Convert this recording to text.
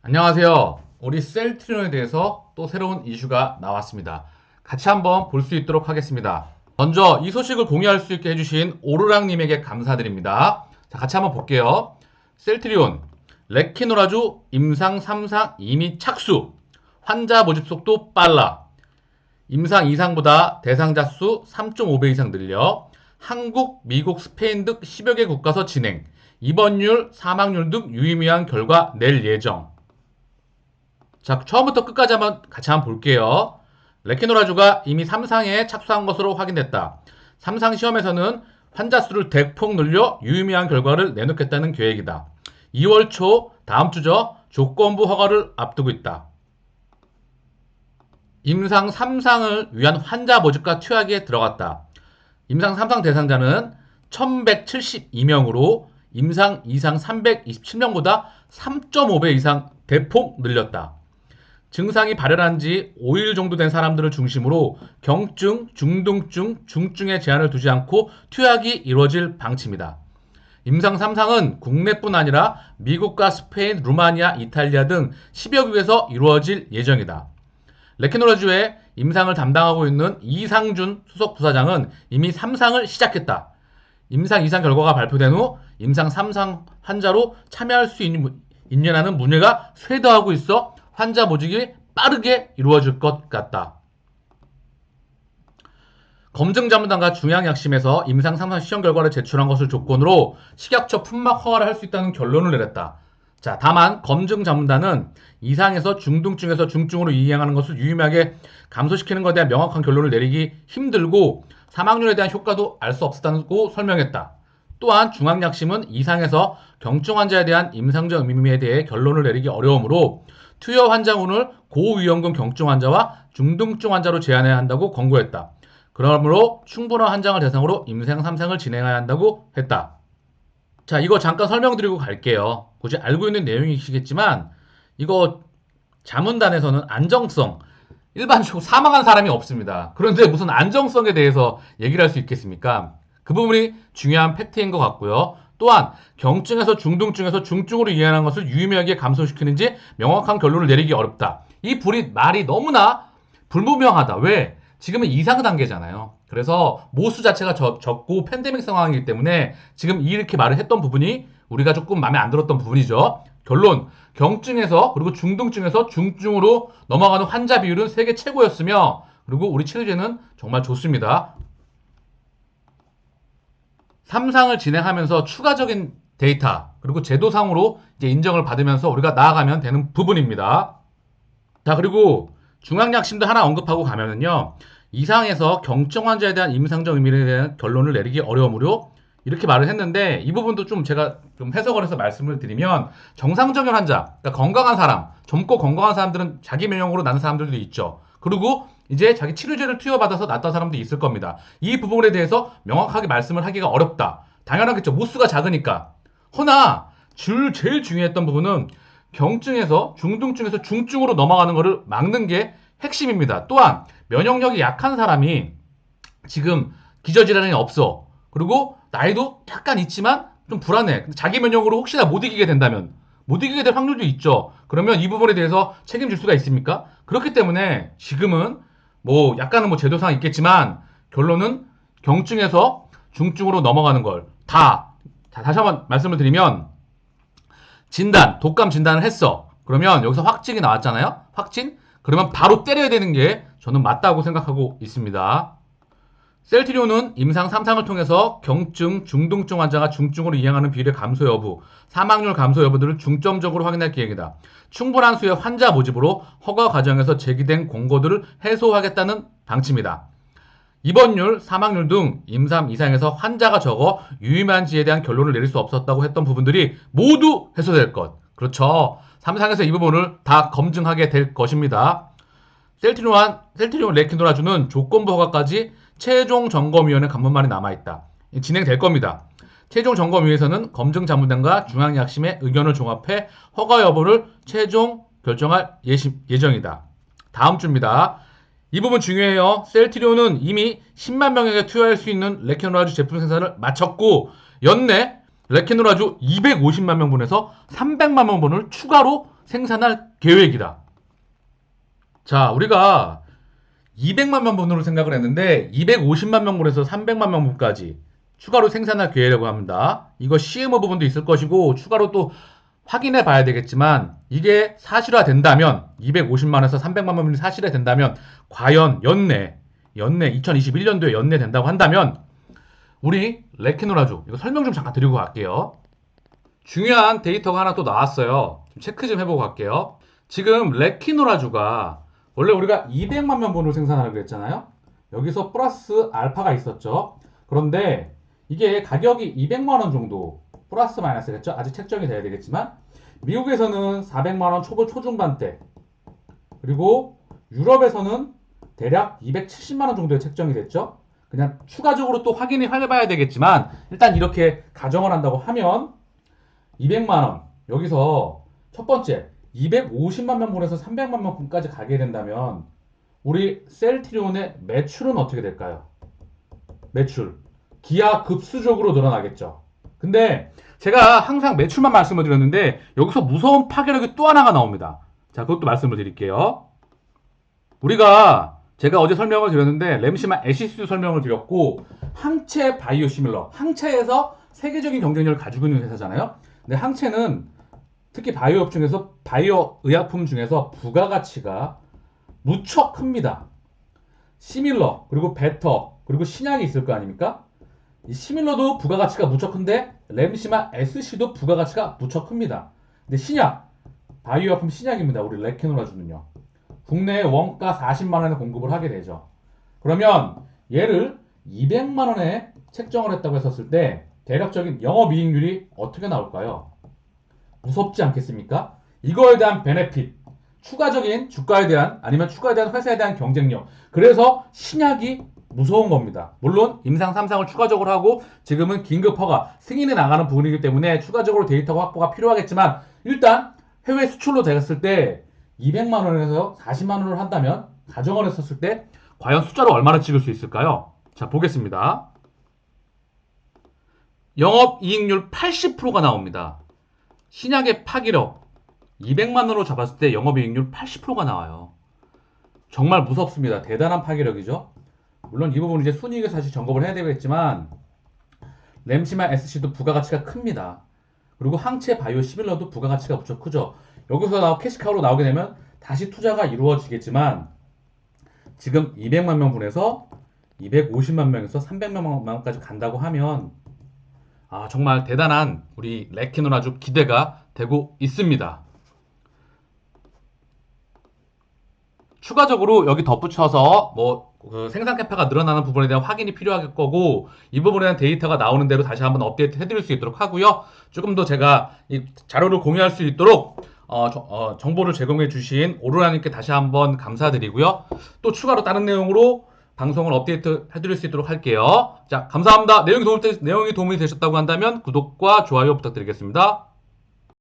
안녕하세요. 우리 셀트리온에 대해서 또 새로운 이슈가 나왔습니다. 같이 한번 볼 수 있도록 하겠습니다. 먼저 이 소식을 공유할 수 있게 해주신 오르락님에게 감사드립니다. 자, 같이 한번 볼게요. 셀트리온, 레키노라주 임상 3상 이미 착수. 환자 모집 속도 빨라. 임상 2상보다 대상자 수 3.5배 이상 늘려 한국, 미국, 스페인 등 10여 개 국가서 진행. 입원율, 사망률 등 유의미한 결과 낼 예정. 자, 처음부터 끝까지 같이 한번 볼게요. 레키노라주가 이미 3상에 착수한 것으로 확인됐다. 3상 시험에서는 환자 수를 대폭 늘려 유의미한 결과를 내놓겠다는 계획이다. 2월 초 다음 주죠. 조건부 허가를 앞두고 있다. 임상 3상을 위한 환자 모집과 투약에 들어갔다. 임상 3상 대상자는 1172명으로 임상 2상 327명보다 3.5배 이상 대폭 늘렸다. 증상이 발현한 지 5일 정도 된 사람들을 중심으로 경증, 중등증, 중증에 제한을 두지 않고 투약이 이루어질 방침이다. 임상 3상은 국내뿐 아니라 미국과 스페인, 루마니아, 이탈리아 등 10여 국에서 이루어질 예정이다. 레키노라주의 임상을 담당하고 있는 이상준 수석 부사장은 이미 3상을 시작했다. 임상 2상 결과가 발표된 후 임상 3상 환자로 참여할 수 있냐는 문의가 쇄도하고 있어 환자 모집이 빠르게 이루어질 것 같다. 검증자문단과 중앙약심에서 임상 3상 시험 결과를 제출한 것을 조건으로 식약처 품목 허가를 할 수 있다는 결론을 내렸다. 자, 다만 검증자문단은 이상에서 중등증에서 중증으로 이행하는 것을 유의미하게 감소시키는 것에 대한 명확한 결론을 내리기 힘들고 사망률에 대한 효과도 알 수 없었다고 설명했다. 또한 중앙약심은 이상에서 경증 환자에 대한 임상적 의미에 대해 결론을 내리기 어려우므로 투여 환자군을 고위험군 경증 환자와 중등증 환자로 제한해야 한다고 권고했다. 그러므로 충분한 환자를 대상으로 임상 3상을 진행해야 한다고 했다. 자, 이거 잠깐 설명드리고 갈게요. 굳이 알고 있는 내용이시겠지만 이거 자문단에서는 안정성, 일반적으로 사망한 사람이 없습니다. 그런데 무슨 안정성에 대해서 얘기를 할 수 있겠습니까? 그 부분이 중요한 팩트인 것 같고요. 또한 경증에서 중등증에서 중증으로 이해하는 것을 유의미하게 감소시키는지 명확한 결론을 내리기 어렵다. 이 말이 너무나 불분명하다. 왜? 지금은 이상 단계잖아요. 그래서 모수 자체가 적고 팬데믹 상황이기 때문에 지금 이렇게 말을 했던 부분이 우리가 조금 마음에 안 들었던 부분이죠. 결론, 경증에서 그리고 중등증에서 중증으로 넘어가는 환자 비율은 세계 최고였으며 그리고 우리 치료제는 정말 좋습니다. 3상을 진행하면서 추가적인 데이터 그리고 제도상으로 이제 인정을 받으면서 우리가 나아가면 되는 부분입니다. 자, 그리고 중앙약심도 하나 언급하고 가면은요. 이상에서 경증 환자에 대한 임상적 의미에 대한 결론을 내리기 어려우므로 이렇게 말을 했는데 이 부분도 좀 제가 좀 해석을 해서 말씀을 드리면 정상적인 환자, 그러니까 건강한 사람, 젊고 건강한 사람들은 자기 면역으로 나는 사람들도 있죠. 그리고 이제 자기 치료제를 투여받아서 낫던 사람도 있을 겁니다. 이 부분에 대해서 명확하게 말씀을 하기가 어렵다. 당연하겠죠. 모수가 작으니까. 허나 제일 중요했던 부분은 경증에서 중등증에서 중증으로 넘어가는 것을 막는 게 핵심입니다. 또한 면역력이 약한 사람이 지금 기저질환이 없어. 그리고 나이도 약간 있지만 좀 불안해. 자기 면역으로 혹시나 못 이기게 된다면 못 이기게 될 확률도 있죠. 그러면 이 부분에 대해서 책임질 수가 있습니까? 그렇기 때문에 지금은 뭐 약간은 뭐 제도상 있겠지만 결론은 경증에서 중증으로 넘어가는 걸 다시 한번 말씀을 드리면 독감 진단을 했어. 그러면 여기서 확진이 나왔잖아요. 확진? 그러면 바로 때려야 되는 게 저는 맞다고 생각하고 있습니다. 셀트리온은 임상 3상을 통해서 경증, 중등증 환자가 중증으로 이행하는 비율의 감소 여부, 사망률 감소 여부들을 중점적으로 확인할 계획이다. 충분한 수의 환자 모집으로 허가 과정에서 제기된 공고들을 해소하겠다는 방침이다. 입원율, 사망률 등 임상 이상에서 환자가 적어 유의미한지에 대한 결론을 내릴 수 없었다고 했던 부분들이 모두 해소될 것. 그렇죠. 3상에서 이 부분을 다 검증하게 될 것입니다. 셀트리온 레키노라주는 조건부 허가까지 최종점검위원회 간문만이 남아있다. 진행될 겁니다. 최종점검위에서는 검증자문단과 중앙약심의 의견을 종합해 허가 여부를 최종 결정할 예정이다. 다음 주입니다. 이 부분 중요해요. 셀트리온은 이미 10만 명에게 투여할 수 있는 레키노라주 제품 생산을 마쳤고 연내 레키노라주 250만 명분에서 300만 명분을 추가로 생산할 계획이다. 자, 우리가 200만 명분으로 생각을 했는데 250만 명분에서 300만 명분까지 추가로 생산할 계획이라고 합니다. 이거 CMO 부분도 있을 것이고 추가로 또 확인해 봐야 되겠지만 이게 사실화 된다면 250만에서 300만 명분이 사실화 된다면 과연 연내 2021년도에 연내 된다고 한다면 우리 레키노라주 이거 설명 좀 잠깐 드리고 갈게요. 중요한 데이터가 하나 또 나왔어요. 좀 체크 좀 해보고 갈게요. 지금 레키노라주가 원래 우리가 200만 명분을 생산하려고 했잖아요. 여기서 플러스 알파가 있었죠. 그런데 이게 가격이 200만 원 정도 플러스 마이너스겠죠. 아직 책정이 돼야 되겠지만 미국에서는 400만 원 초중반대 그리고 유럽에서는 대략 270만 원 정도에 책정이 됐죠. 그냥 추가적으로 또 확인을 해봐야 되겠지만 일단 이렇게 가정을 한다고 하면 200만 원 여기서 첫 번째 250만 명분에서 300만 명분까지 가게 된다면 우리 셀트리온의 매출은 어떻게 될까요? 매출 기하급수적으로 늘어나겠죠. 근데 제가 항상 매출만 말씀을 드렸는데 여기서 무서운 파괴력이 또 하나가 나옵니다. 자, 그것도 말씀을 드릴게요. 우리가 제가 어제 설명을 드렸는데 램시마 애시스 설명을 드렸고 항체 바이오시밀러 항체에서 세계적인 경쟁력을 가지고 있는 회사잖아요. 근데 항체는 특히 바이오업 중에서 바이오 의약품 중에서 부가가치가 무척 큽니다. 시밀러 그리고 베터 그리고 신약이 있을 거 아닙니까? 이 시밀러도 부가가치가 무척 큰데 램시마 SC도 부가가치가 무척 큽니다. 근데 신약 바이오약품 신약입니다. 우리 레케노라주는요. 국내에 원가 40만 원에 공급을 하게 되죠. 그러면 얘를 200만 원에 책정을 했다고 했었을 때 대략적인 영업이익률이 어떻게 나올까요? 무섭지 않겠습니까? 이거에 대한 베네핏, 추가적인 주가에 대한 아니면 추가에 대한 회사에 대한 경쟁력. 그래서 신약이 무서운 겁니다. 물론 임상 3상을 추가적으로 하고 지금은 긴급 허가, 승인에 나가는 부분이기 때문에 추가적으로 데이터 확보가 필요하겠지만 일단 해외 수출로 됐을 때 200만 원에서 40만 원을 한다면 가정을 했었을 때 과연 숫자로 얼마나 찍을 수 있을까요? 자, 보겠습니다. 영업이익률 80%가 나옵니다. 신약의 파기력 200만 원으로 잡았을 때 영업이익률 80%가 나와요. 정말 무섭습니다. 대단한 파기력이죠. 물론 이 부분은 이제 순이익에서 다시 점검을 해야 되겠지만 램시마 SC도 부가가치가 큽니다. 그리고 항체 바이오 시밀러도 부가가치가 무척 크죠. 여기서 캐시카우로 나오게 되면 다시 투자가 이루어지겠지만 지금 200만 명분에서 250만 명에서 300만 명까지 간다고 하면 정말 대단한 우리 레키노라주 기대가 되고 있습니다. 추가적으로 여기 덧붙여서 생산 캐파가 늘어나는 부분에 대한 확인이 필요할 거고 이 부분에 대한 데이터가 나오는 대로 다시 한번 업데이트 해드릴 수 있도록 하고요. 조금 더 제가 이 자료를 공유할 수 있도록 정보를 제공해 주신 오로라님께 다시 한번 감사드리고요. 또 추가로 다른 내용으로 방송을 업데이트 해드릴 수 있도록 할게요. 자, 감사합니다. 내용이 도움이 되셨다고 한다면 구독과 좋아요 부탁드리겠습니다.